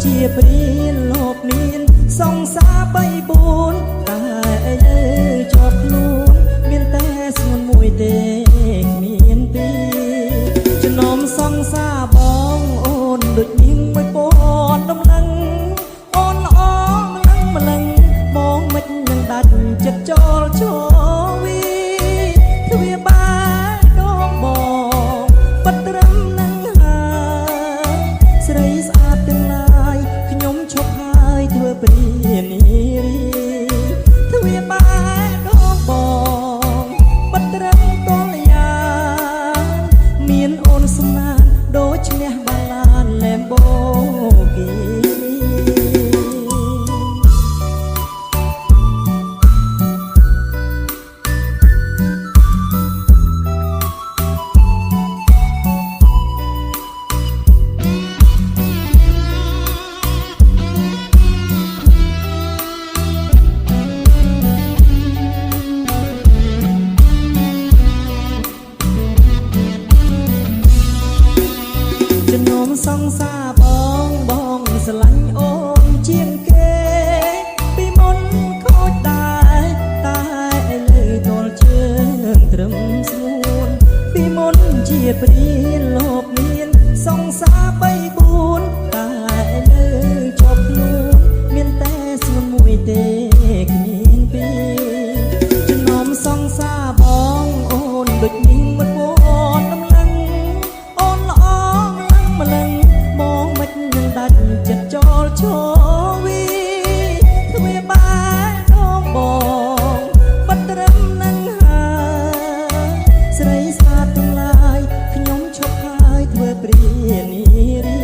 ជាព្រានលោកមានសង្សារបីបួនតែលើជាប់ខ្លួនមានតែស្ងួនមួយទេគ្មានពីរចំណោមសង្សារបងអូនដូចនាងមួយពណ៌ដំណឹងអូនល្អម្លឹងបងមិននឹងដាច់ចិត្តចូលឈរវីទ្វាបាយដងបងបាត់ត្រឹមនឹងហើយស្រីស្អាតទាំងឡាយខ្ញុំឈប់ហើយធ្វើព្រានារីទ្វាបាយដងបងបាត់ត្រឹមតលយ៉ាមានអូនសំណានដូចឈ្នះបាឡានឡែមបូគីសង្សារបងស្រឡាញ់អូនជាងគេពីមុនខូចដែរតែឥឡូវទល់ជើងត្រឹមស្ងួនពីមុនជាព្រានលោកមានសង្សារបីបួនតែឥឡូវជាប់ខ្លួនមានតែស្ងួនមួយទេគ្មានពីរចំណោមសង្សារបងអូនដូចនាងមួយពណ៌ដំណឹងអូនល្អម្លឹងបងមិននឹងដាច់ចិត្តចូលឈរវីទ្វាបាយដងបងបាត់ត្រឹមនឹងហើយស្រីស្អាតទាំងឡាយខ្ញុំឈប់ហើយធ្វើព្រានារី